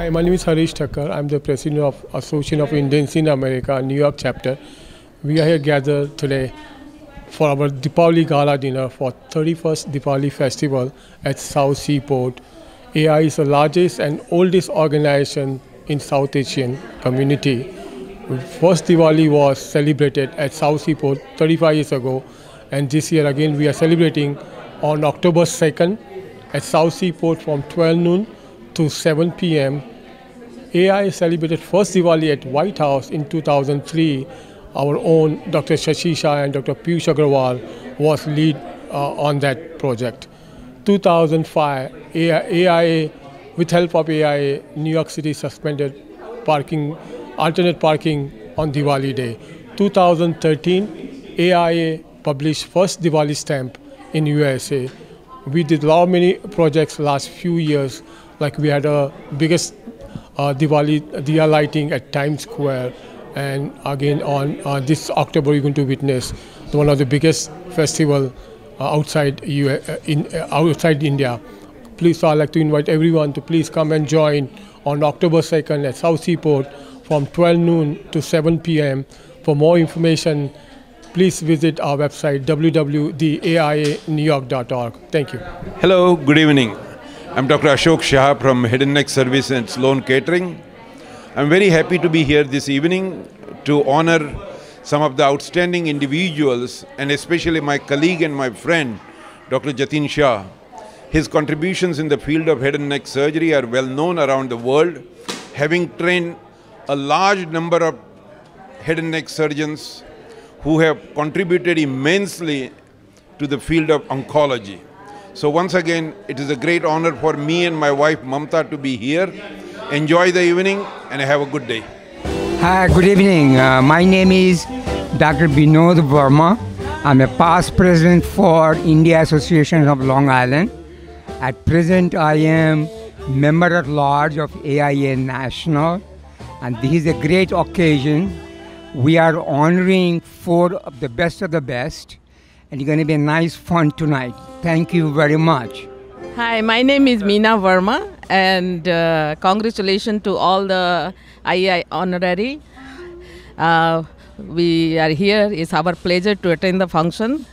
Hi, my name is Harish Thakkar. I'm the president of Association of Indians in America, New York chapter. We are here gathered today for our Deepavali Gala dinner for 31st Deepavali festival at South Seaport. AIA is the largest and oldest organization in South Asian community. First Diwali was celebrated at South Seaport 35 years ago, and this year again we are celebrating on October 2nd at South Seaport from 12 noon to 7 p.m. AIA celebrated first Diwali at White House in 2003. Our own Dr. Shashi Shah and Dr. Piyush Agrawal was lead on that project. 2005, AIA, with help of AIA, New York City suspended alternate parking on Diwali day. 2013, AIA published first Diwali stamp in USA. We did many projects last few years, like we had a biggest Diwali diya lighting at Times Square, and again on this October you're going to witness one of the biggest festival outside India. Please, so I'd like to invite everyone to please come and join on October 2nd at South Seaport from 12 noon to 7 p.m. For more information, please visit our website www.aianewyork.org. Thank you. Hello, good evening. I'm Dr. Ashok Shah from Head and Neck Service and Sloan Catering. I'm very happy to be here this evening to honor some of the outstanding individuals, and especially my colleague and my friend, Dr. Jatin Shah. His contributions in the field of head and neck surgery are well known around the world, having trained a large number of head and neck surgeons who have contributed immensely to the field of oncology. So once again, it is a great honor for me and my wife Mamta to be here. Enjoy the evening and have a good day. Hi, good evening. My name is Dr. Binod Verma. I'm a past president for India Association of Long Island. At present, I am member at large of AIA National, and this is a great occasion. We are honoring 4 of the best, and it's going to be a nice fun tonight. Thank you very much. Hi, my name is Meena Verma, and congratulations to all the AIA honorary. We are here. It's our pleasure to attend the function.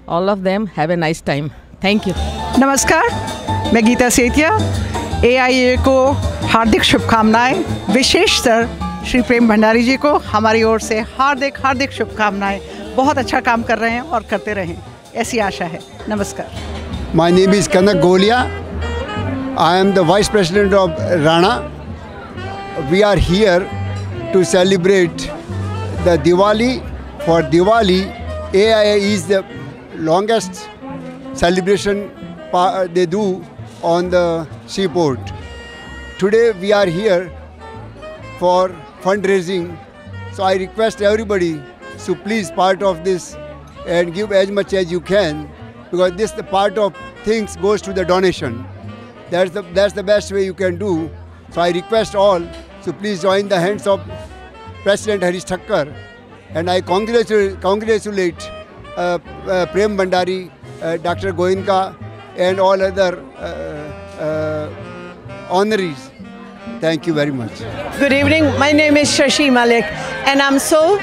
All of them have a nice time. Thank you. नमस्कार, मैं Gita Setia. AIA को हार्दिक शुभकामनाएं। विशेषकर श्री प्रेम भंडारी जी को हमारी ओर से हार्दिक शुभकामनाएं। बहुत अच्छा काम कर रहे हैं और करते रहें, ऐसी आशा है। नमस्कार। My name is Kanak Golia. I am the Vice President of Rana. We are here to celebrate the Diwali. For Diwali, AIA is the longest celebration they do on the seaport. Today we are here for fundraising, so I request everybody to please part of this and give as much as you can, because this the part of things goes to the donation. That's the best way you can do. So I request all to please join the hands of President Harish Thakkar, and I congratulate Prem Bhandari, Dr. Goenka, and all other honorees. Thank you very much. Good evening. My name is Shashi Malik, and I'm so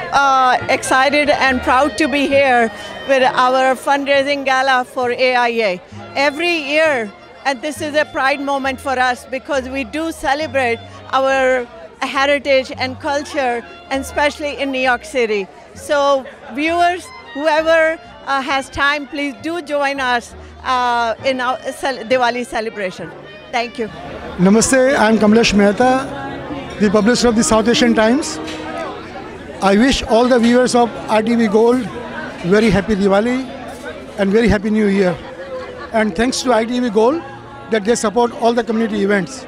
excited and proud to be here with our fundraising gala for AIA. Every year, and this is a pride moment for us because we do celebrate our heritage and culture, and especially in New York City. So viewers, whoever has time, please do join us in our Diwali celebration. Thank you. Namaste, I am Kamlesh Mehta, the publisher of the South Asian Times. I wish all the viewers of RTV Gold very happy Diwali and very happy New Year. And thanks to ITV Gold that they support all the community events.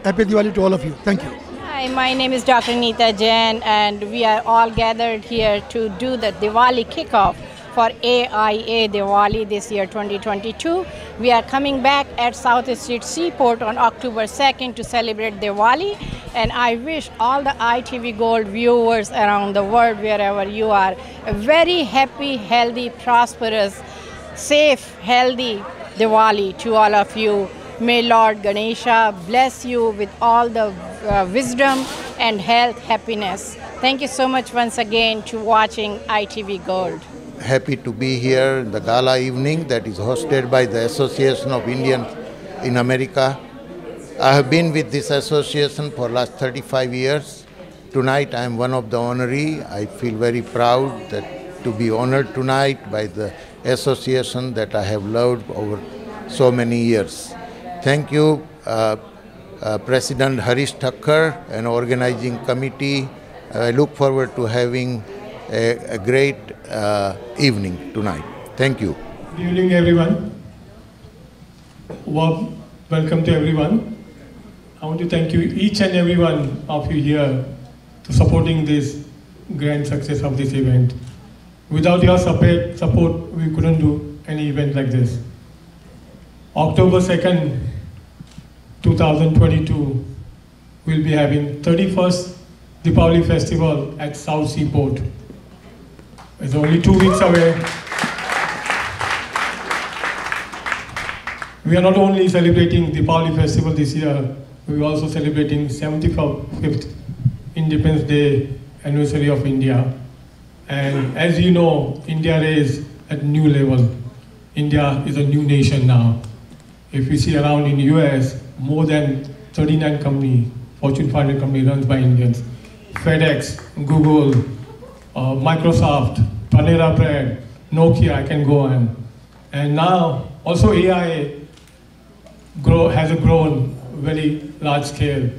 Happy Diwali to all of you. Thank you. Hi, my name is Dr. Neeta Jain, and we are all gathered here to do the Diwali kickoff for AIA Diwali this year 2022. We are coming back at South Street Seaport on October 2nd to celebrate Diwali, and I wish all the ITV Gold viewers around the world, wherever you are, a very happy, healthy, prosperous, safe, healthy Diwali to all of you. May Lord Ganesha bless you with all the wisdom and health, happiness. Thank you so much once again to watching ITV Gold. Happy to be here in the gala evening that is hosted by the Association of Indians in America. I have been with this association for last 35 years. Tonight I am one of the honoree. I feel very proud to be honored tonight by the association that I have loved over so many years. Thank you, President Harish Thakkar and organizing committee. I look forward to having a great evening tonight. Thank you. Good evening, everyone. Warm welcome to everyone. I want to thank you, each and every one of you here, to supporting this grand success of this event. Without your support, we couldn't do any event like this. October 2nd, 2022, we'll be having 31st Deepavali Festival at South Seaport. It's only 2 weeks away. We are not only celebrating Deepavali Festival this year, we are also celebrating 75th Independence Day anniversary of India. And as you know, India is at a new level. India is a new nation now. If you see around in the US, more than 39 companies, Fortune 500 companies runs by Indians. FedEx, Google, Microsoft, Panera Bread, Nokia, I can go on. And now also AIA has grown very large scale.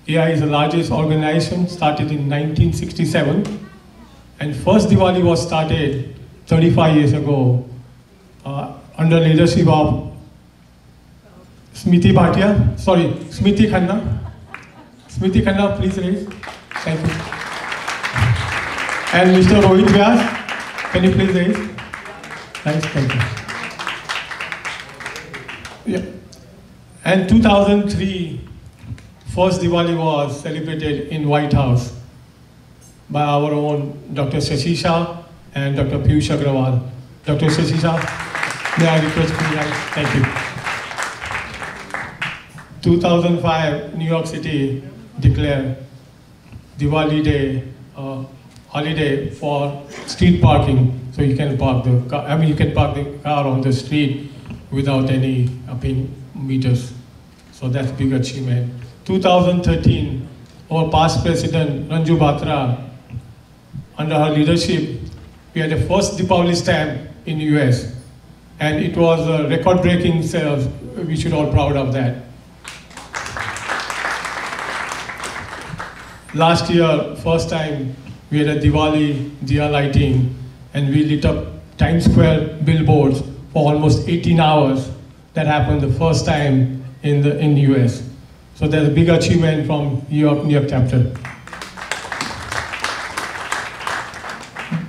AIA is the largest organization, started in 1967. And first Diwali was started 35 years ago under leadership of Smriti Khanna. Smriti Khanna, please raise. Thank you. And Mr. Rohit Vyas, can you please raise? Thanks, thank you. Yeah. And 2003, first Diwali was celebrated in White House by our own Dr. Shashi Shah and Dr. Piyush Agrawal. Dr. Shashi Shah, may I request you? Thank you. 2005, New York City declared Diwali Day holiday for street parking, so you can park the car. You can park the car on the street without any paying meters. So that's a big achievement. 2013, our past president Ranju Batra, under her leadership, we had the first Deepavali stamp in the US, and it was a record-breaking sales. We should all be proud of that. Last year, first time, we had a Diwali Diya lighting, and we lit up Times Square billboards for almost 18 hours. That happened the first time in the US. So there's a big achievement from New York chapter.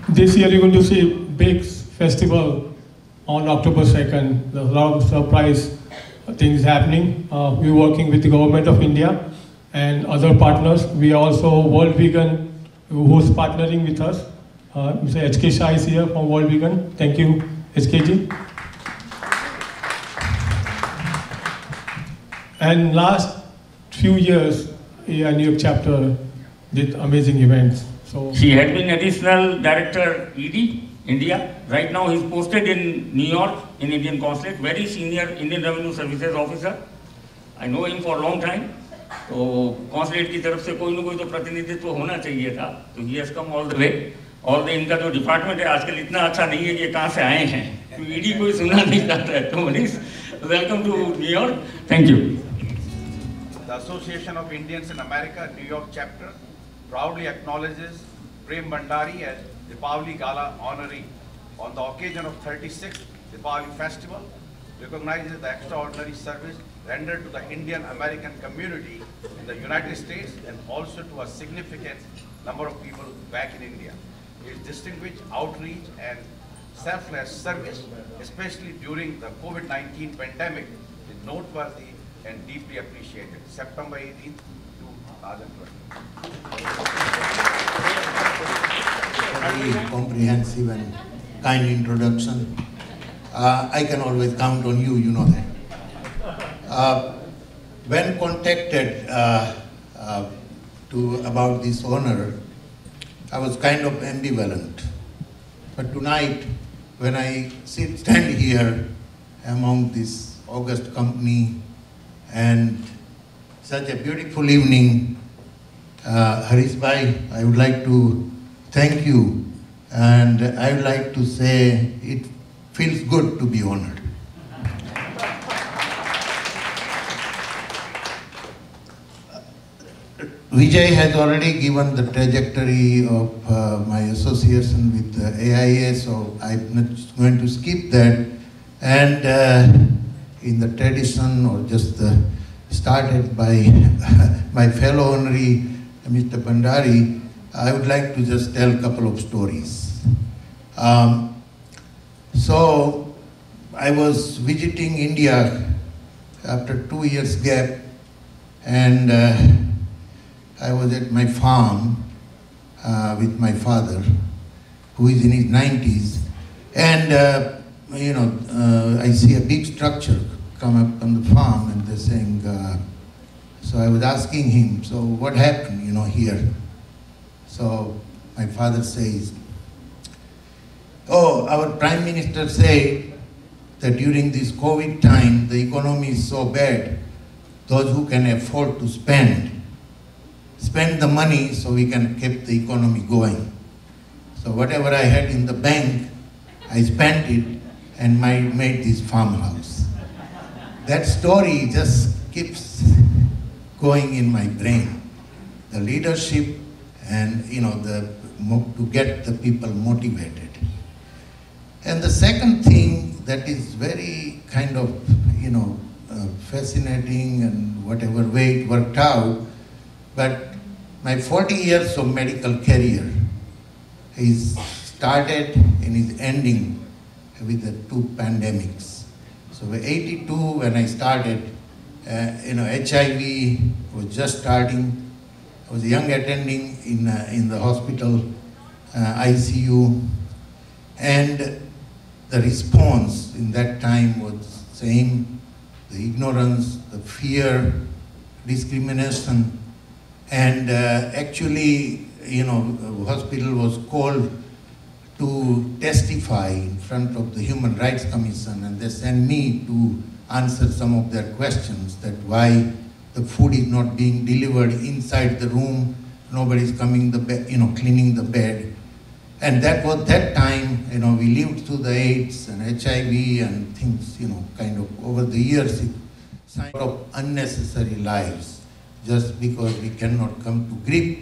This year you're going to see a big festival on October 2nd. There's a lot of surprise things happening. We're working with the government of India and other partners. We are also World Vegan, who's partnering with us. Mr. HK Shah is here from World Vegan. Thank you, HKG. And last few years, AIA New York chapter did amazing events. So she had been additional director ED, India. Right now he's posted in New York in Indian consulate, very senior Indian Revenue Services officer. I know him for a long time. तो consulate की तरफ से कोई ना कोई तो प्रतिनिधित्व होना चाहिए था, तो he has come all the way. और इनका जो डिपार्टमेंट है आजकल इतना अच्छा नहीं है कि कहाँ से आए हैं, तो ईडी कोई सुनना नहीं चाहता है. तो Manish, welcome to New York. Thank you. The Association of Indians in America, New York chapter, proudly acknowledges Prem Bhandari as Deepavali Gala honoree on the occasion of 36th Deepavali Festival, recognizes the extraordinary service rendered to the Indian American community in the United States and also to a significant number of people back in India. His distinguished outreach and selfless service, especially during the COVID-19 pandemic, is noteworthy and deeply appreciated. September 18th, 2020. Very comprehensive and kind introduction. I can always count on you, you know that. When contacted about this honor, I was kind of ambivalent. But tonight, when I stand here among this august company and such a beautiful evening, Harish Bhai, I would like to thank you, and I would like to say it feels good to be honored. Vijay has already given the trajectory of my association with the AIA, so I'm not going to skip that. And in the tradition, or just started by my fellow honoree, Mr. Bhandari, I would like to just tell a couple of stories. So I was visiting India after 2 years gap, and I was at my farm with my father, who is in his 90s, and I see a big structure come up on the farm, and they're saying, so I was asking him, so what happened, here? So my father says, oh, our Prime Minister said that during this COVID time, the economy is so bad, those who can afford to spend the money so we can keep the economy going. So whatever I had in the bank, I spent it and made this farmhouse. That story just keeps going in my brain. The leadership and to get the people motivated. And the second thing that is very kind of fascinating, and whatever way it worked out, but my 40 years of medical career is started and is ending with the 2 pandemics. So in 82 when I started, HIV was just starting. I was a young attending in the hospital ICU, and the response in that time was same, the ignorance, the fear, discrimination. And actually, the hospital was called to testify in front of the Human Rights Commission, and they sent me to answer some of their questions, that why the food is not being delivered inside the room, nobody's coming cleaning the bed. And that was that time, we lived through the AIDS and HIV and things, kind of over the years, it sort of unnecessary lives, just because we cannot come to grip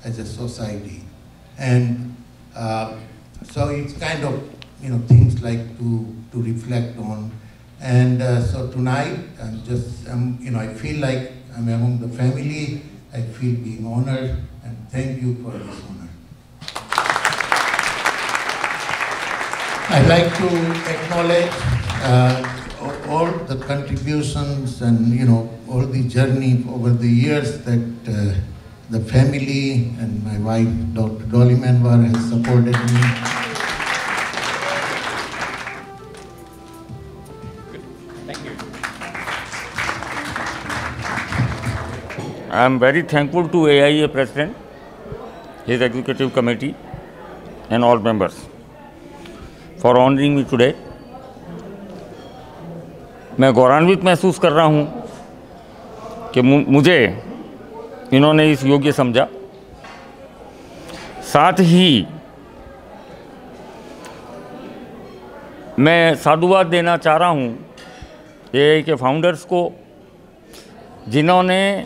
as a society. And so it's kind of, things like to reflect on. And so tonight, I feel like I'm among the family. I feel being honored, and thank you for this honor. I'd like to acknowledge all the contributions and all the journey over the years that the family and my wife, Dr. Dolly Manwar, has supported me. Thank you. I am very thankful to AIA President, his executive committee, and all members for honoring me today. मैं गौरवान्वित महसूस कर रहा हूँ कि मुझे इन्होंने इस योग्य समझा। साथ ही मैं साधुवाद देना चाह रहा हूँ AIA के फाउंडर्स को, जिन्होंने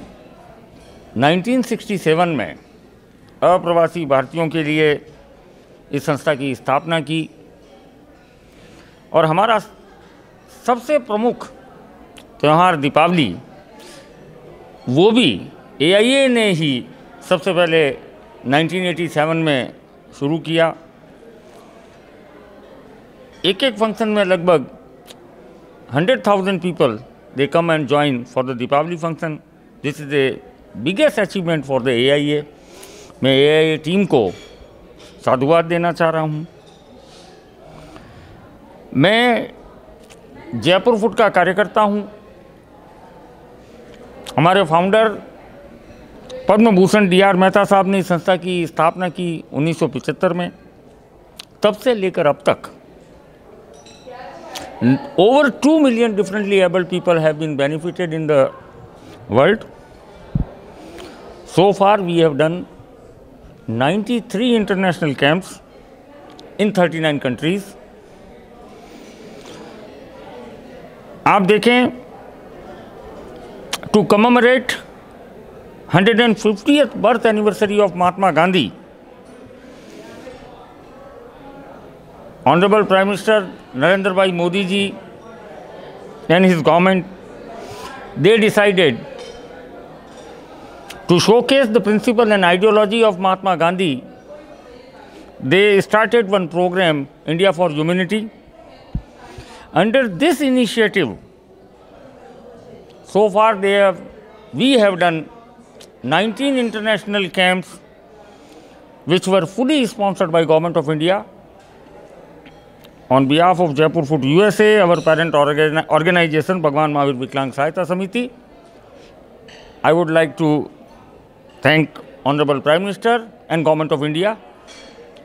1967 में अप्रवासी भारतीयों के लिए इस संस्था की स्थापना की, और हमारा सबसे प्रमुख त्यौहार दीपावली, वो भी AIA ने ही सबसे पहले 1987 में शुरू किया। एक फंक्शन में लगभग 100,000 people they come and join for the Deepavali function. This is the biggest achievement for the AIA. मैं AIA टीम को साधुवाद देना चाह रहा हूँ। मैं जयपुर फूड का कार्यकर्ता हूँ हमारे फाउंडर पद्म भूषण डी.आर. मेहता साहब ने इस संस्था की स्थापना की 1975 में। तब से लेकर अब तक over 2 million differently abled people have been benefited in the world. So far we have done 93 international camps in 39 countries. आप देखें, to commemorate 150th birth anniversary of Mahatma Gandhi, Honorable Prime Minister Narendra Bhai Modi ji and his government, they decided to showcase the principle and ideology of Mahatma Gandhi. They started one program, India for Humanity. Under this initiative, so far we have done 19 international camps which were fully sponsored by Government of India. On behalf of Jaipur Food USA, our parent organization, Bhagwan Mahavir Viklang Sahayata Samiti, I would like to thank Honorable Prime Minister and Government of India,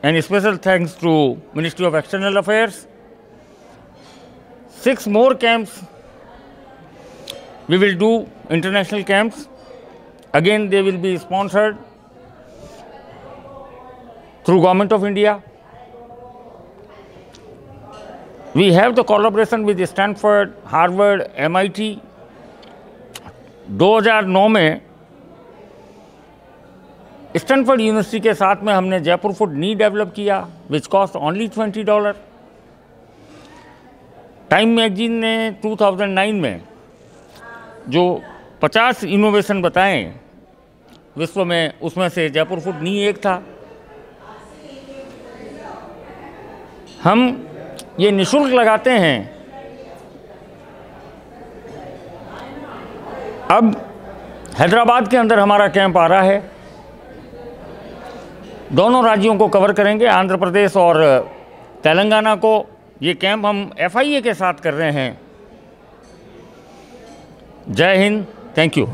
and special thanks to Ministry of External Affairs. 6 more camps we will do, international camps. Again, they will be sponsored through Government of India. We have the collaboration with Stanford, Harvard, MIT. 2009 में Stanford university के साथ में हमने Jaipur food नी develop किया, which cost only $20. Time magazine ने 2009 में जो 50 innovation बताए विश्व में, उसमें से जयपुर फूड नी एक था। हम ये निःशुल्क लगाते हैं। अब हैदराबाद के अंदर हमारा कैंप आ रहा है, दोनों राज्यों को कवर करेंगे, आंध्र प्रदेश और तेलंगाना को। ये कैंप हम FIA के साथ कर रहे हैं। जय Hind, thank you.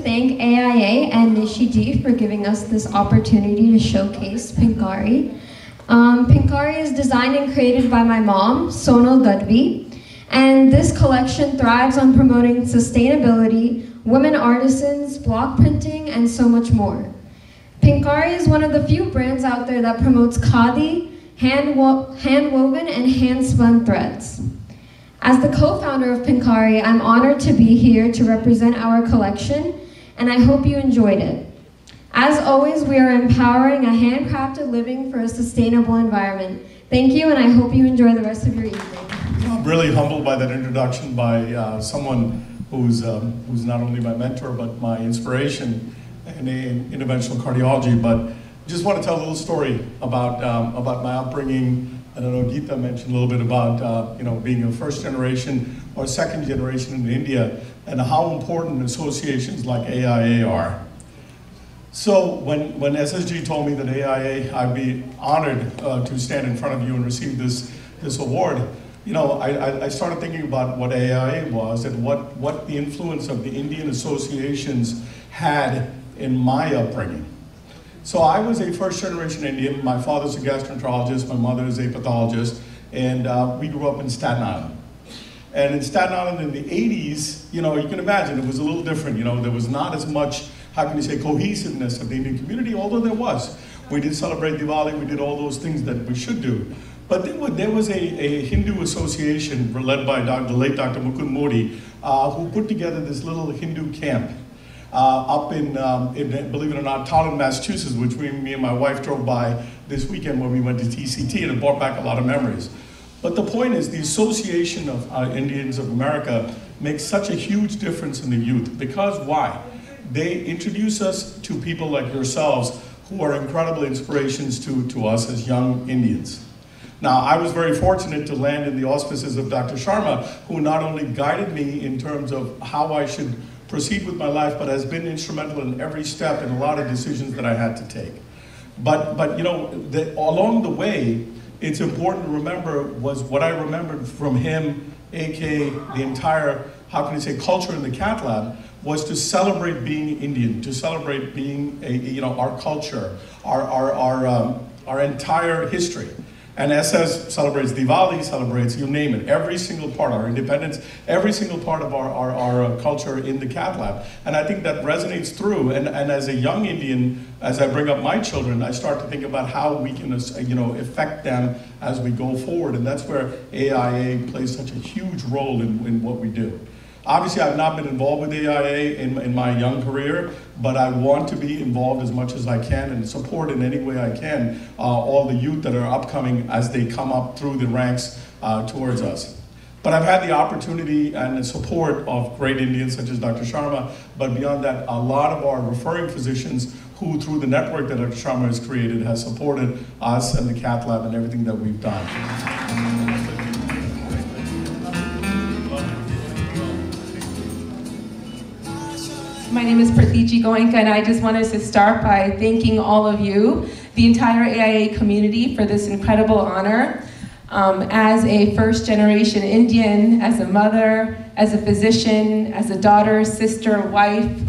Thank AIA and Nishi ji for giving us this opportunity to showcase Pinkari. Pinkari is designed and created by my mom, Sonal Gadvi, and this collection thrives on promoting sustainability, women artisans, block printing, and so much more. Pinkari is one of the few brands out there that promotes Khadi, hand-woven and hand-spun threads. As the co-founder of Pinkari, I'm honored to be here to represent our collection, and I hope you enjoyed it. As always, we are empowering a handcrafted living for a sustainable environment. Thank you, and I hope you enjoy the rest of your evening. I'm really humbled by that introduction by someone who's not only my mentor, but my inspiration in interventional cardiology. But just want to tell a little story about my upbringing. I don't know, Geeta mentioned a little bit about being a first generation or second generation in India and how important associations like AIA are. So when SSG told me that AIA, I'd be honored to stand in front of you and receive this award, I started thinking about what AIA was and what the influence of the Indian associations had in my upbringing. So I was a first-generation Indian. My father's a gastroenterologist, my mother is a pathologist, and we grew up in Staten Island. And in Staten Island in the 80s, you can imagine it was a little different. There was not as much, how can you say, cohesiveness of the Indian community, although there was. We did celebrate Diwali, we did all those things that we should do. But there was a Hindu association led by the late Dr. Mukund Modi, who put together this little Hindu camp up in, believe it or not, Taunton, Massachusetts, which me and my wife drove by this weekend when we went to TCT, and it brought back a lot of memories. But the point is, the Association of Indians of America makes such a huge difference in the youth. Because why? They introduce us to people like yourselves who are incredible inspirations to us as young Indians. Now, I was very fortunate to land in the auspices of Dr. Sharma, who not only guided me in terms of how I should proceed with my life, but has been instrumental in every step in a lot of decisions that I had to take. But along the way, it's important to remember was what I remembered from him, aka the entire, how can I say, culture in the Cath Lab, was to celebrate being Indian, to celebrate being our culture, our entire history. And SS celebrates Diwali, celebrates, you name it, every single part, our independence, every single part of our culture in the Cath Lab. And I think that resonates through, and as a young Indian, as I bring up my children, I start to think about how we can affect them as we go forward, and that's where AIA plays such a huge role in what we do. Obviously, I've not been involved with AIA in my young career, but I want to be involved as much as I can and support in any way I can all the youth that are upcoming as they come up through the ranks towards us. But I've had the opportunity and the support of great Indians such as Dr. Sharma, but beyond that, a lot of our referring physicians who, through the network that Dr. Sharma has created, has supported us and the Cath Lab and everything that we've done. My name is Prateechi Goenka, and I just wanted to start by thanking all of you, the entire AIA community, for this incredible honor. As a first-generation Indian, as a mother, as a physician, as a daughter, sister, wife,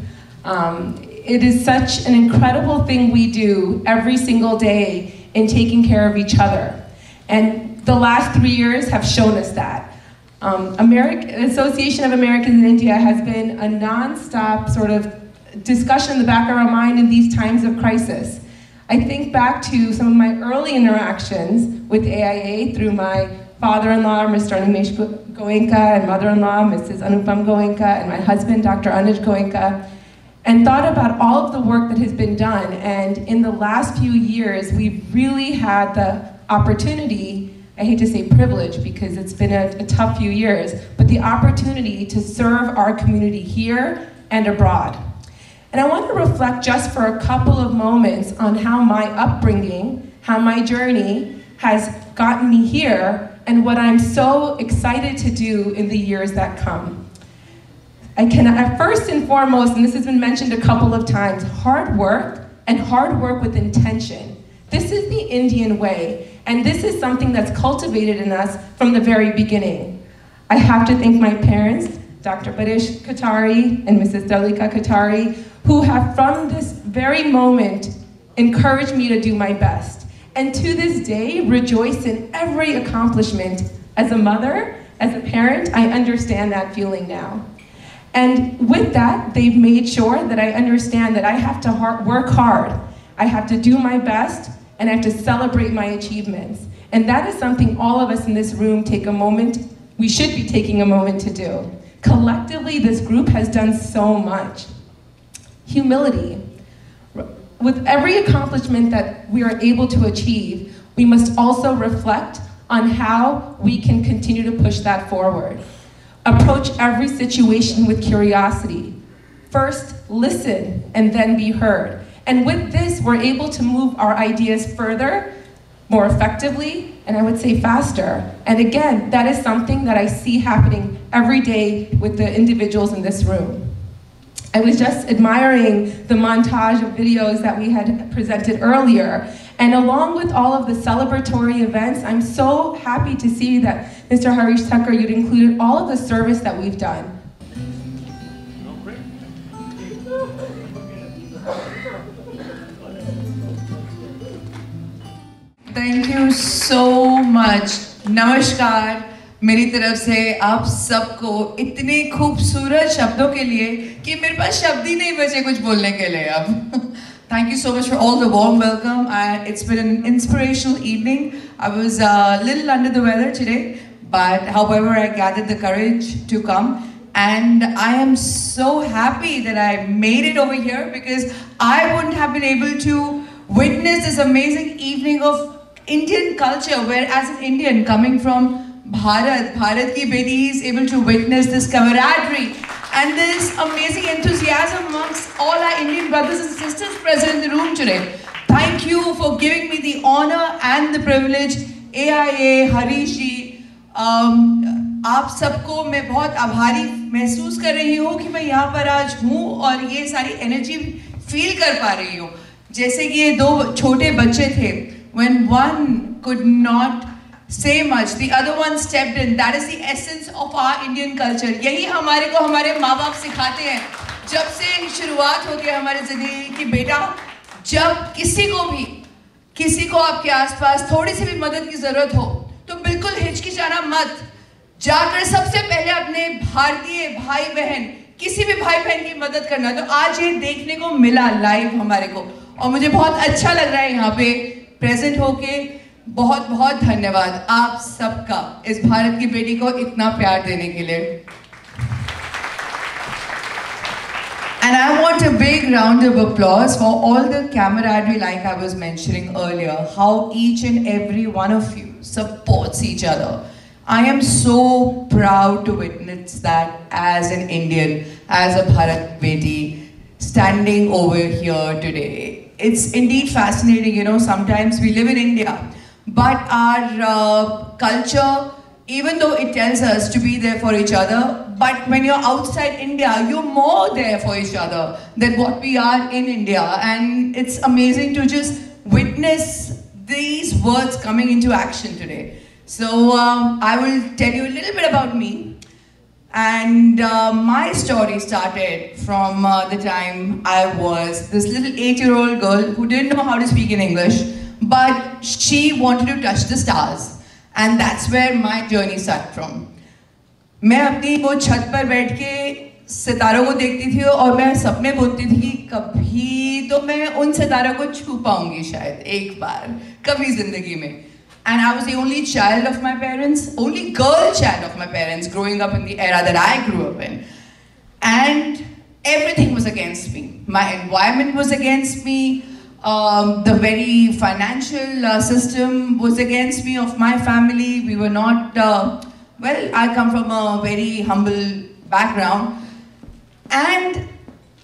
it is such an incredible thing we do every single day in taking care of each other. And the last 3 years have shown us that. Association of Americans in India has been a non-stop sort of discussion in the back of our mind in these times of crisis. I think back to some of my early interactions with AIA through my father-in-law, Mr. Animesh Goenka, and mother-in-law, Mrs. Anupam Goenka, and my husband, Dr. Anuj Goenka, and thought about all of the work that has been done. And in the last few years, we've really had the opportunity, I hate to say privilege because it's been a tough few years, but the opportunity to serve our community here and abroad. And I want to reflect just for a couple of moments on how my upbringing, how my journey has gotten me here, and what I'm so excited to do in the years that come. First and foremost, and this has been mentioned a couple of times, hard work, and hard work with intention. This is the Indian way. And this is something that's cultivated in us from the very beginning. I have to thank my parents, Dr. Paresh Katari and Mrs. Dalika Katari, who have from this very moment encouraged me to do my best. And to this day, rejoice in every accomplishment. As a mother, as a parent, I understand that feeling now. And with that, they've made sure that I understand that I have to work hard. I have to do my best, and I have to celebrate my achievements. And that is something all of us in this room take a moment we should be taking a moment to do. Collectively, this group has done so much. Humility. With every accomplishment that we are able to achieve, we must also reflect on how we can continue to push that forward. Approach every situation with curiosity. First, listen and then be heard. And with this, we're able to move our ideas further, more effectively, and I would say faster. And again, that is something that I see happening every day with the individuals in this room. I was just admiring the montage of videos that we had presented earlier. And along with all of the celebratory events, I'm so happy to see that Mr. Harish Thakur, you'd included all of the service that we've done. Thank you so much. Namaskar. मेरी तरफ से आप सबको इतने खूबसूरत शब्दों के लिए कि मेरे पास शब्द ही नहीं बचे कुछ बोलने के लिए अब. Thank you so much for all the warm welcome. It's been an inspirational evening. I was a little under the weather today, but however I gathered the courage to come. And I am so happy that I made it over here because I wouldn't have been able to witness this amazing evening of Indian culture, where as an Indian coming from Bharat ki beti is able to witness this camaraderie and this amazing enthusiasm amongst all our Indian brothers and sisters present in the room today. Thank you for giving me the honor and the privilege. AIA, Harish ji, आप सबको मैं बहुत आभारी महसूस कर रही हूँ कि मैं यहाँ पर आज हूँ और ये सारी एनर्जी फील कर पा रही हूँ. जैसे कि ये दो छोटे बच्चे थे, when one could not say much, the other one stepped in. That is the essence of our Indian culture. यही हमारे को हमारे माँ बाप सिखाते हैं. जब से शुरुआत होती है हमारे ज़िंदगी की, बेटा जब किसी को आपके आसपास थोड़ी सी भी मदद की ज़रूरत हो तो बिल्कुल हिचकिचाना मत. जाकर सबसे पहले अपने भारतीय भाई बहन, किसी भी भाई बहन की मदद करना. तो आज ये देखने को मिला लाइव हमारे को और मुझे बहुत अच्छा लग रहा है यहाँ पे प्रेजेंट होके. बहुत बहुत धन्यवाद आप सबका इस भारत की बेटी को इतना प्यार देने के लिए. And I want a big round of applause for all the camaraderie, like I was mentioning earlier, how each and every one of you supports each other. I am so proud to witness that as an Indian, as a Bharat Beti, standing over here today. It's indeed fascinating, you know, sometimes we live in India, but our culture, even though it tells us to be there for each other, but when you're outside India, you're more there for each other than what we are in India. And it's amazing to just witness these words coming into action today. So I will tell you a little bit about me. And my story started from the time I was this little 8-year-old girl who didn't know how to speak in English, but she wanted to touch the stars. And that's where my journey started from. मैं अपनी वो छत पर बैठ के सितारों को देखती थी और मैं सपने बोलती थी कि कभी तो मैं उन सितारों को छू पाऊंगी शायद एक बार कभी जिंदगी में. And I was the only child of my parents, only girl child of my parents growing up in the era that I grew up in. And everything was against me. My environment was against me. The very financial system was against me of my family. We were not, well, I come from a very humble background. And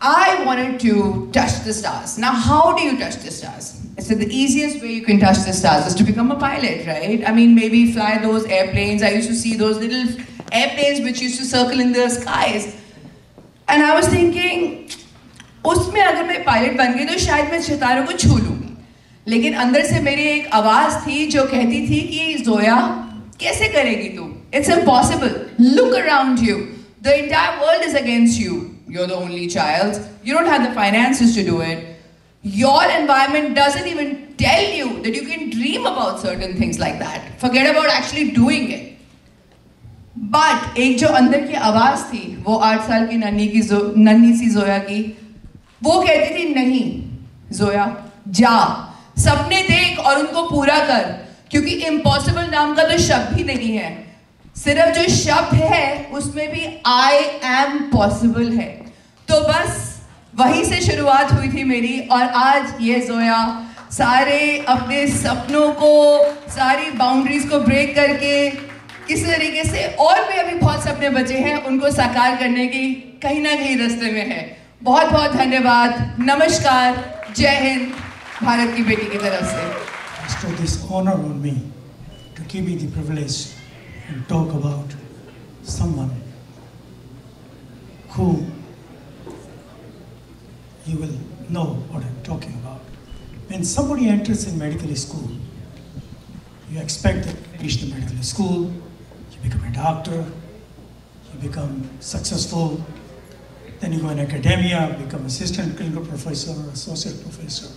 I wanted to touch the stars. Now, how do you touch the stars? I said the easiest way you can touch the stars is to become a pilot, right? I mean, maybe fly those airplanes. I used to see those little airplanes which used to circle in the skies. And I was thinking, उसमें अगर मैं pilot बन गई तो शायद मैं सितारों को छू लूँगी. लेकिन अंदर से मेरी एक आवाज़ थी जो कहती थी कि ज़ोया कैसे करेगी तू? It's impossible. Look around you. The entire world is against you. You're the only child. You don't have the finances to do it. Your environment doesn't even tell you that you can dream about certain things like that. Forget about actually doing it. But एक जो अंदर की आवाज़ थी वो 8 साल की नन्ही सी ज़ोया की, वो कहती थी नहीं ज़ोया जा, सपने देख और उनको पूरा कर, क्योंकि इम्पॉसिबल नाम का तो शब्द ही नहीं है. सिर्फ जो शब्द है उसमें भी I am possible है। तो बस वहीं से शुरुआत हुई थी मेरी, और आज ये जोया सारे अपने सपनों को, सारी बाउंड्रीज को ब्रेक करके किसी तरीके से, और भी अभी बहुत सपने बचे हैं, उनको साकार करने की कहीं ना कहीं रास्ते में है। बहुत बहुत धन्यवाद, नमस्कार, जय हिंद, भारत की बेटी की तरफ से। So this honor on me to give me the privilege and talk about someone who you will know what I'm talking about. When somebody enters in medical school, you expect that you finish the medical school, you become a doctor, you become successful, then you go in academia, become assistant clinical professor, associate professor,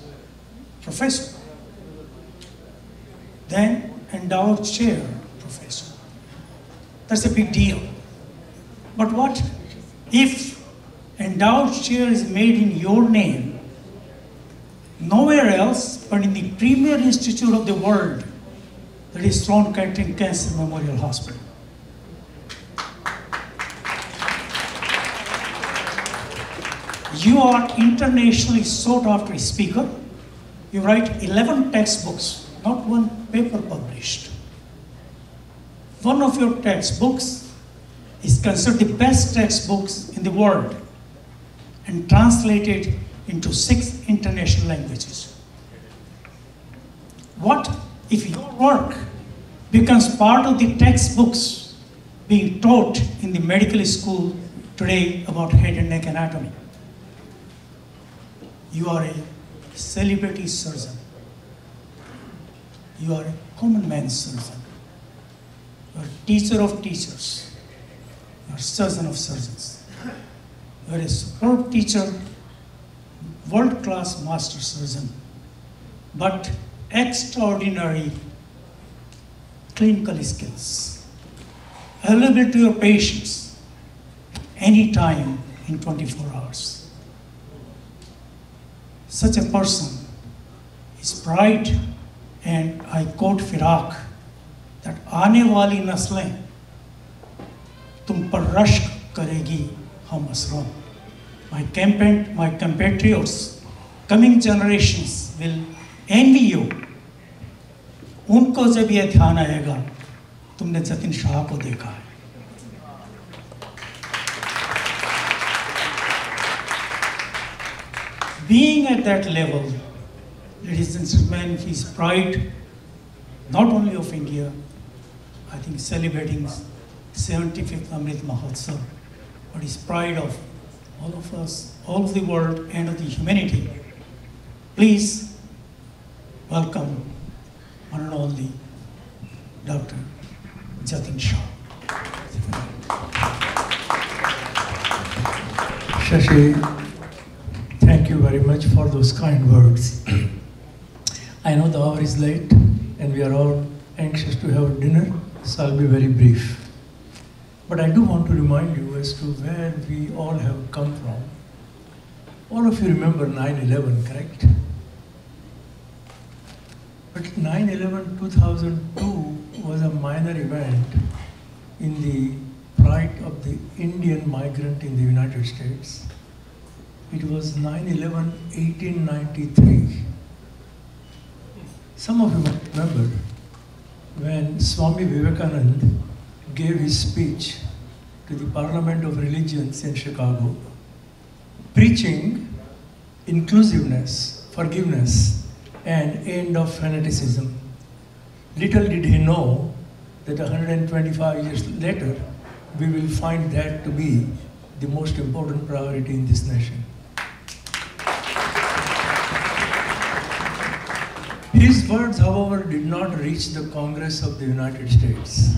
professor. Then endowed chair professor. That's a big deal. But what if endowed chair is made in your name, nowhere else but in the premier institute of the world, that is Sloan Kettering Cancer Memorial Hospital. You are internationally sought after speaker. You write 11 textbooks, not one paper published. One of your textbooks is considered the best textbooks in the world and translated into 6 international languages. What if your work becomes part of the textbooks being taught in the medical school today about head and neck anatomy? You are a celebrity surgeon. You are a common man's surgeon. You are a teacher of teachers. You are a surgeon of surgeons. You are a superb teacher, world-class master surgeon, but extraordinary clinical skills. Available to your patients anytime in 24 hours. Such a person is pride, and I quote Firak, that आने वाली नस्लें तुम पर रश्क करेगी हम असरों. My compatriots, coming generations will envy you. उनको जब ये ध्यान आएगा तुमने जतिन शाह को देखा है. Being at that level, ladies and gentlemen, his pride, not only of India, I think celebrating 75th Amrit Mahotsav, but his pride of all of us, all of the world, and of the humanity. Please welcome one and only Dr. Jatin Shah. Shashi, thank you very much for those kind words. I know the hour is late and we are all anxious to have dinner, so I'll be very brief. But I do want to remind you as to where we all have come from. All of you remember 9/11, correct? But 9/11/2002 was a minor event in the plight of the Indian migrant in the United States. It was 9/11/1893. Some of you might remember when Swami Vivekananda gave his speech to the Parliament of Religions in Chicago, preaching inclusiveness, forgiveness, and end of fanaticism. Little did he know that 125 years later, we will find that to be the most important priority in this nation. His words, however, did not reach the Congress of the United States.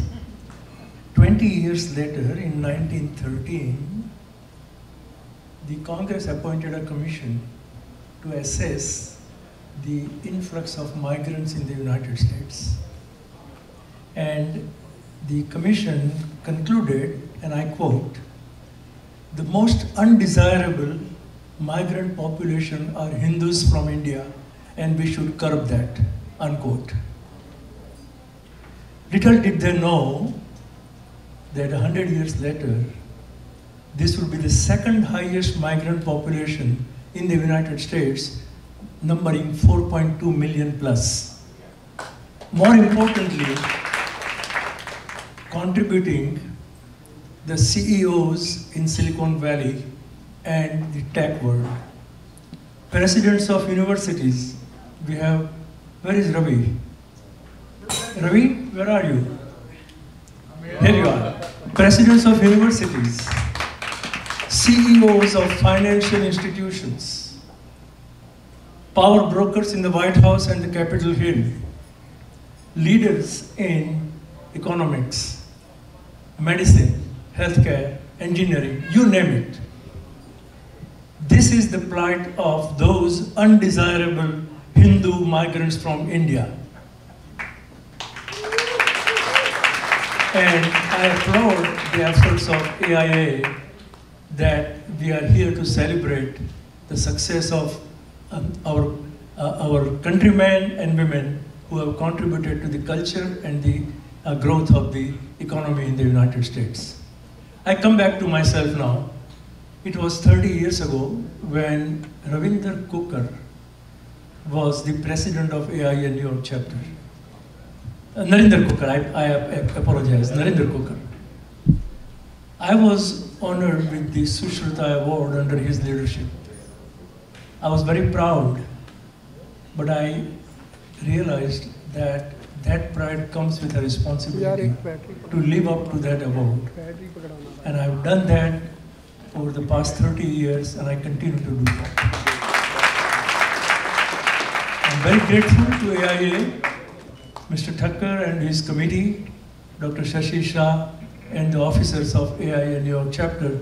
20 years later, in 1913, the Congress appointed a commission to assess the influx of migrants in the United States. And the commission concluded, and I quote, "The most undesirable migrant population are Hindus from India, and we should curb that," unquote. Little did they know that 100 years later, this will be the second highest migrant population in the United States, numbering 4.2 million plus. More importantly, contributing the CEOs in Silicon Valley and the tech world. Presidents of universities, we have, where is Ravi? Ravi, where are you? Here you are. Presidents of universities, CEOs of financial institutions, power brokers in the White House and the Capitol Hill, leaders in economics, medicine, healthcare, engineering, you name it. This is the plight of those undesirable Hindu migrants from India. And I applaud the efforts of AIA that we are here to celebrate the success of our countrymen and women who have contributed to the culture and the growth of the economy in the United States. I come back to myself now. It was 30 years ago when Ravinder Kukar was the president of AIA New York chapter. Narinder Kukar, I apologize, Narinder Kukar. I was honored with the Sushruta Award under his leadership. I was very proud, but I realized that that pride comes with a responsibility to live up to that award. And I've done that over the past 30 years, and I continue to do that. I'm very grateful to AIA, Mr. Thakkar and his committee, Dr. Shashi Shah, and the officers of AIA New York chapter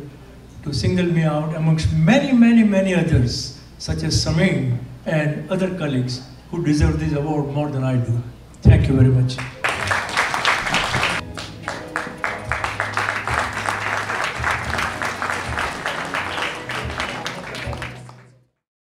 to single me out amongst many, many, many others, such as Samin and other colleagues who deserve this award more than I do. Thank you very much.